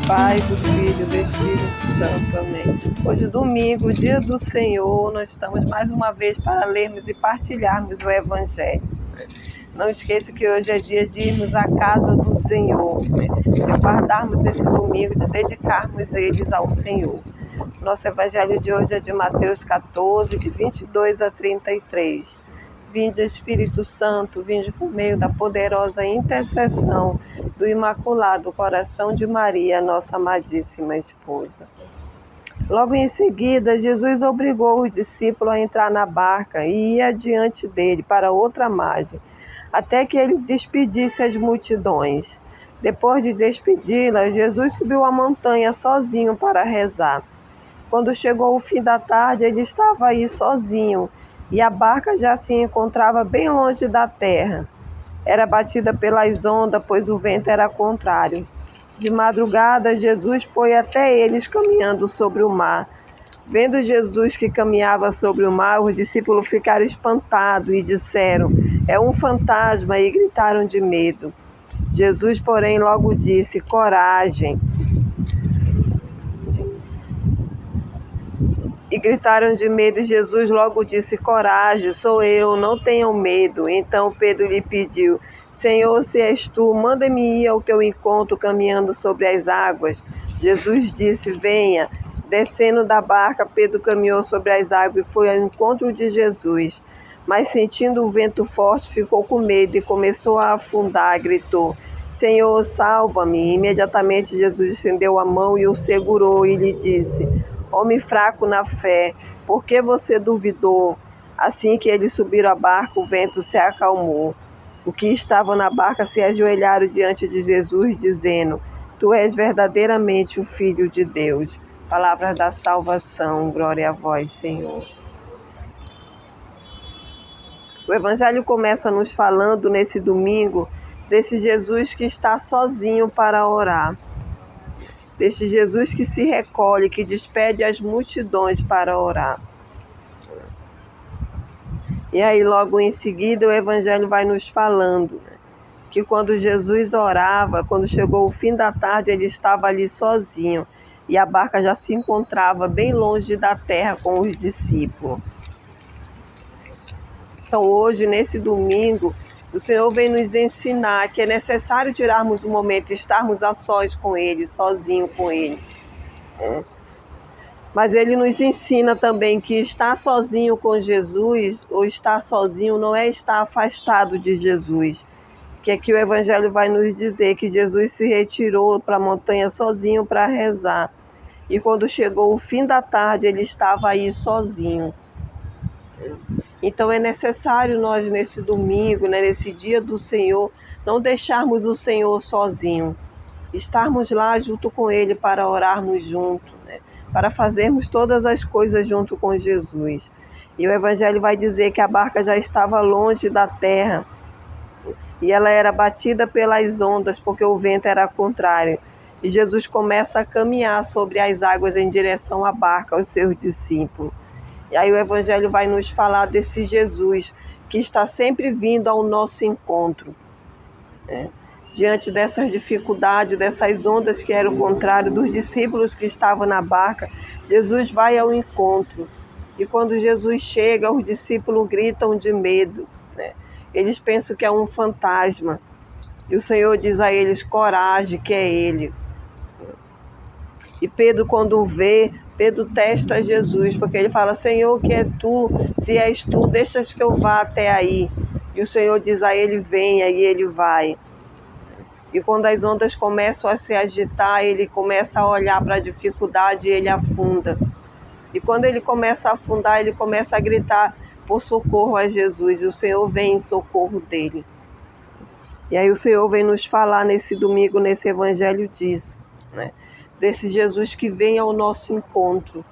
Pai, do Filho e do Espírito Santo. Amém. Hoje, domingo, dia do Senhor, nós estamos mais uma vez para lermos e partilharmos o Evangelho. Não esqueça que hoje é dia de irmos à casa do Senhor, de guardarmos esse domingo, de dedicarmos eles ao Senhor. Nosso Evangelho de hoje é de Mateus 14, de 22 a 33. Vinde, Espírito Santo, vinde por meio da poderosa intercessão do Imaculado Coração de Maria, nossa amadíssima esposa. Logo em seguida, Jesus obrigou os discípulos a entrar na barca e ir adiante dele para outra margem, até que ele despedisse as multidões. Depois de despedi-las, Jesus subiu a montanha sozinho para rezar. Quando chegou o fim da tarde, ele estava aí sozinho, e a barca já se encontrava bem longe da terra. Era batida pelas ondas, pois o vento era contrário. De madrugada, Jesus foi até eles caminhando sobre o mar. Vendo Jesus que caminhava sobre o mar, os discípulos ficaram espantados e disseram: "É um fantasma", e gritaram de medo. Jesus, porém, logo disse: "Coragem!" E gritaram de medo, e Jesus logo disse: "Coragem, sou eu, não tenham medo." Então Pedro lhe pediu: "Senhor, se és tu, manda-me ir ao teu encontro caminhando sobre as águas." Jesus disse: "Venha." Descendo da barca, Pedro caminhou sobre as águas e foi ao encontro de Jesus. Mas sentindo o vento forte, ficou com medo e começou a afundar. Gritou: "Senhor, salva-me." Imediatamente Jesus estendeu a mão e o segurou e lhe disse: "Homem fraco na fé, por que você duvidou?" Assim que eles subiram à barca, o vento se acalmou. Os que estavam na barca se ajoelharam diante de Jesus, dizendo: "Tu és verdadeiramente o Filho de Deus." Palavras da salvação, glória a vós, Senhor. O Evangelho começa nos falando nesse domingo desse Jesus que está sozinho para orar. Deste Jesus que se recolhe, que despede as multidões para orar. E aí logo em seguida o Evangelho vai nos falando que quando Jesus orava, quando chegou o fim da tarde, ele estava ali sozinho e a barca já se encontrava bem longe da terra com os discípulos. Então hoje, nesse domingo, o Senhor vem nos ensinar que é necessário tirarmos um momento, estarmos a sós com Ele, sozinho com Ele. Mas Ele nos ensina também que estar sozinho com Jesus, ou estar sozinho, não é estar afastado de Jesus. Que aqui o Evangelho vai nos dizer que Jesus se retirou para a montanha sozinho para rezar. E quando chegou o fim da tarde, Ele estava aí sozinho. Então é necessário nós, nesse domingo, nesse dia do Senhor, não deixarmos o Senhor sozinho. Estarmos lá junto com Ele para orarmos junto, para fazermos todas as coisas junto com Jesus. E o Evangelho vai dizer que a barca já estava longe da terra e ela era batida pelas ondas porque o vento era contrário. E Jesus começa a caminhar sobre as águas em direção à barca, aos seus discípulos. E aí o Evangelho vai nos falar desse Jesus que está sempre vindo ao nosso encontro. Diante dessas dificuldades, dessas ondas que eram o contrário dos discípulos que estavam na barca, Jesus vai ao encontro. E quando Jesus chega, os discípulos gritam de medo. Eles pensam que é um fantasma. E o Senhor diz a eles: "Coragem, que é Ele." E Pedro, quando vê, Pedro testa Jesus, porque ele fala: "Senhor, que é tu? Se és tu, deixas que eu vá até aí." E o Senhor diz a ele: "Venha", e ele vai. E quando as ondas começam a se agitar, ele começa a olhar para a dificuldade e ele afunda. E quando ele começa a afundar, ele começa a gritar por socorro a Jesus, e o Senhor vem em socorro dele. E aí o Senhor vem nos falar nesse domingo, nesse Evangelho disso, desse Jesus que vem ao nosso encontro.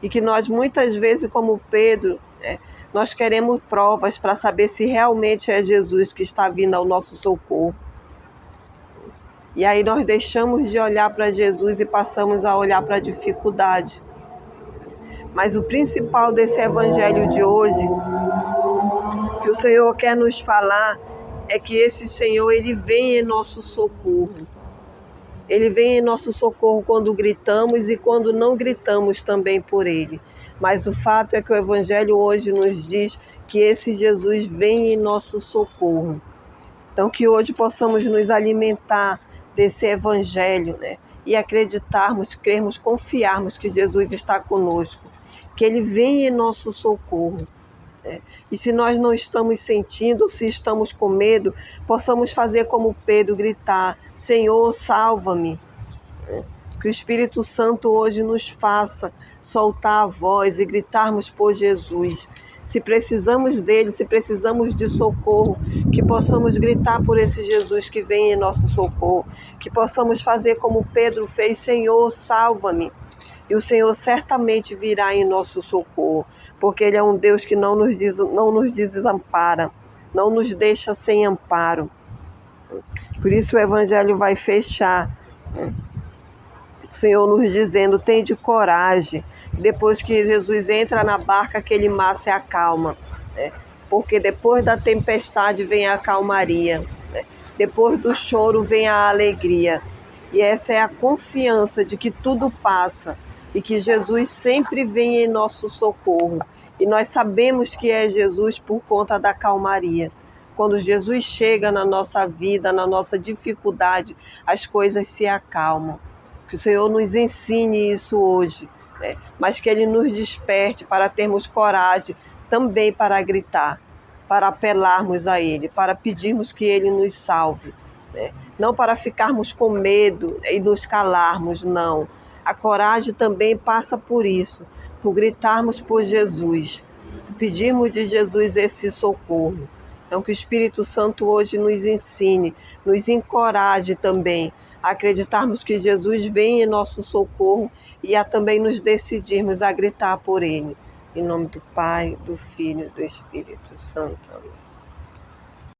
E que nós muitas vezes, como Pedro, nós queremos provas para saber se realmente é Jesus que está vindo ao nosso socorro. E aí nós deixamos de olhar para Jesus e passamos a olhar para a dificuldade. Mas o principal desse Evangelho de hoje, que o Senhor quer nos falar, é que esse Senhor, Ele vem em nosso socorro. Ele vem em nosso socorro quando gritamos e quando não gritamos também por Ele. Mas o fato é que o Evangelho hoje nos diz que esse Jesus vem em nosso socorro. Então, que hoje possamos nos alimentar desse Evangelho, né? E acreditarmos, crermos, confiarmos que Jesus está conosco, que Ele vem em nosso socorro. E se nós não estamos sentindo, se estamos com medo, possamos fazer como Pedro, gritar: Senhor, salva-me. Que o Espírito Santo hoje nos faça soltar a voz e gritarmos por Jesus. Se precisamos dele, se precisamos de socorro, que possamos gritar por esse Jesus que vem em nosso socorro. Que possamos fazer como Pedro fez: Senhor, salva-me. E o Senhor certamente virá em nosso socorro, porque Ele é um Deus que não nos desampara, não nos deixa sem amparo. Por isso o Evangelho vai fechar, né? O Senhor nos dizendo: tende coragem. Depois que Jesus entra na barca, aquele mar se acalma, né? Porque depois da tempestade vem a calmaria, né? Depois do choro vem a alegria. E essa é a confiança de que tudo passa e que Jesus sempre vem em nosso socorro. E nós sabemos que é Jesus por conta da calmaria. Quando Jesus chega na nossa vida, na nossa dificuldade, as coisas se acalmam. Que o Senhor nos ensine isso hoje, né? Mas que Ele nos desperte para termos coragem também para gritar, para apelarmos a Ele, para pedirmos que Ele nos salve, né? Não para ficarmos com medo e nos calarmos, não. A coragem também passa por isso, por gritarmos por Jesus, por pedirmos de Jesus esse socorro. Então que o Espírito Santo hoje nos ensine, nos encoraje também a acreditarmos que Jesus vem em nosso socorro e a também nos decidirmos a gritar por Ele. Em nome do Pai, do Filho e do Espírito Santo. Amém.